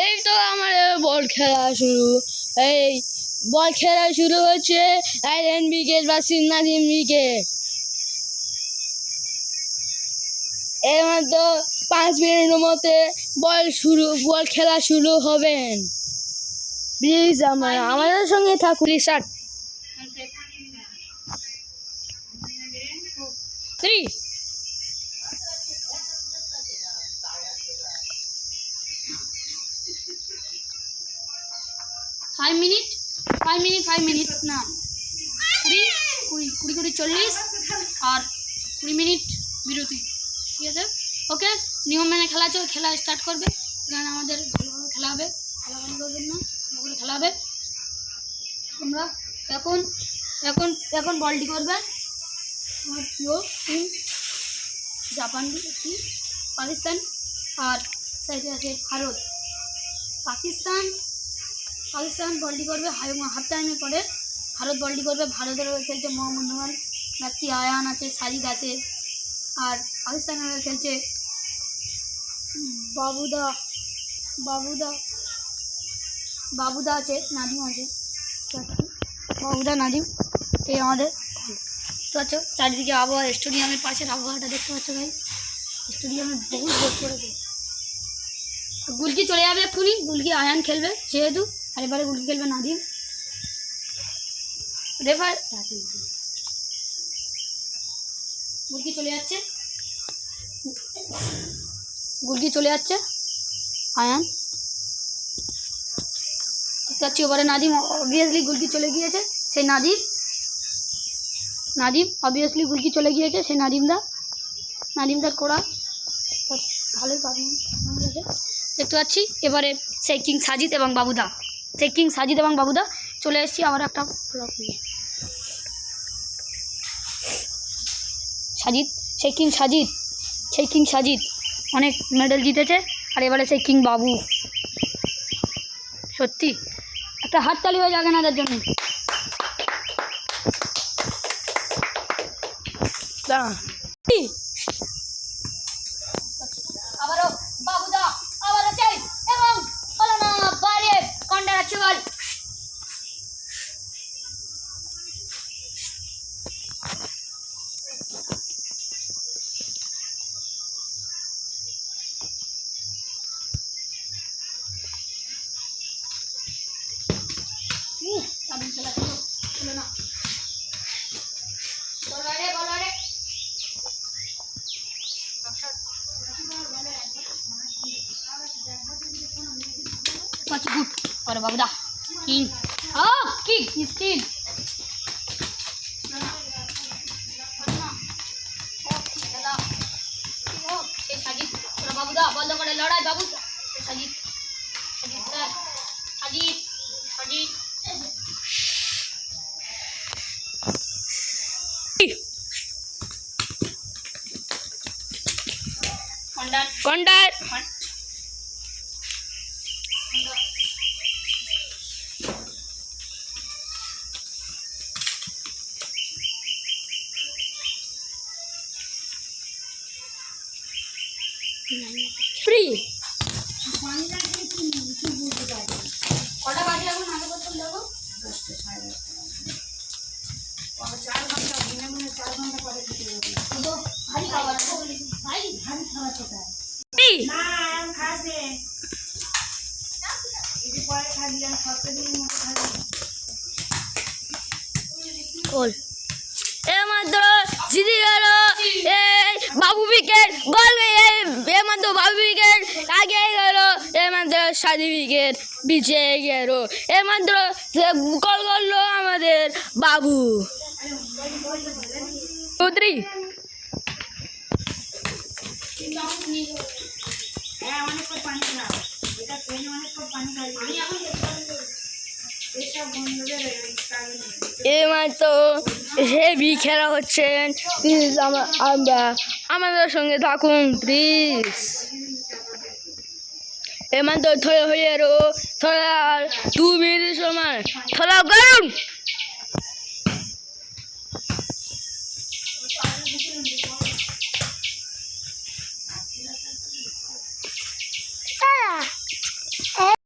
এই তো আমার বল খেলা শুরু। এই বল খেলা শুরু হচ্ছে। আইরন উইকেট বা নাদিম উইকেট। এর মধ্যে 5 মিনিটের মধ্যে বল খেলা শুরু হবেন। প্লিজ আমাদের সঙ্গে থাকুন। 3 5 মিনিট না 20 40 আর 20 মিনিট বিরতি। ঠিক আছে, ওকে। নিয়ম মেনে খেলা স্টার্ট করবে। এখানে আমাদের ভালোভাবে খেলা হবে, খেলাখালি করবেন না, ভালো খেলা হবে। আমরা এখন বলটি করবে আমার প্রিয় টিম জাপান, পাকিস্তান, আর সাইডে আছে ভারত। পাকিস্তান বলটি করবে হাফ টাইমের পরে। ভারত বলটি করবে। ভারতের হয়ে খেলছে মোহাম্মদ ব্যক্তি আয়ান আছে, সাজিদ আছে। আর পাকিস্তানের হয়ে খেলছে বাবুদা আছে, নাদিম আছে। বাবুদা, নাদিম, এই আমাদের দেখতে পাচ্ছ। চারিদিকে আবহাওয়া, স্টেডিয়ামের পাশের আবহাওয়াটা দেখতে পাচ্ছ ভাই। স্টেডিয়ামে বহুত বোট করেছে। গুলকি চলে যাবে এক্ষুনি। গুলকি আয়ান খেলবে যেহেতু, আর এবারে গুলকি খেলবে নাদিম। রেফার গুলকি চলে যাচ্ছে আয়ান দেখতে পাচ্ছি। এবারে নাদিম অবভিয়াসলি গুলকি চলে গিয়েছে। সেই নাদিম অবভিয়াসলি গুলকি চলে গিয়েছে। সেই নাদিমদার কোড়া ভালোই পারফরমেন্স দেখতে পাচ্ছি। এবারে সেই কিং সাজিদ এবং বাবুদা চলে এসেছি। আবার একটা সেই কিং সাজিদ অনেক মেডেল জিতেছে। আর এবারে সেই কিং বাবু। সত্যি একটা হাততালি হয়ে যাবে না এদের জন্য। আবারও বাবুদা, আবারও সেই এবং হলো না, বাইরে কন্ডার আছে বল। Good. Babuda. King. Oh, kick. He's still. Sajid, বাবুদা বন্ধ করে লড়াই। বাবু সাজিদ কন্ডার ফ্রি। কটা বাজে এখন? আগে বলতাম দেখো 4 ঘন্টা দিনে 4 ঘন্টা পরে তো ভারী খাবার কোথায় না খাসে এই পরে খাবি আর সপ্তাহের মতো খাবি। ওল মাত্র জিতে গেল এই বাবু উইকেট। বল মাত্র বাবু উইকেট আগে গেল। মাত্র সাদি উইকেট পিছিয়ে গেল। মাত্র গোল করলো আমাদের বাবু। 2-3 এইমাত্র হেভি খেলা হচ্ছে। প্লিজ আমাদের সঙ্গে থাকুন প্লিজ। এইমাত্র থোড়া 2 মিনিট সময় থোড়া করুন।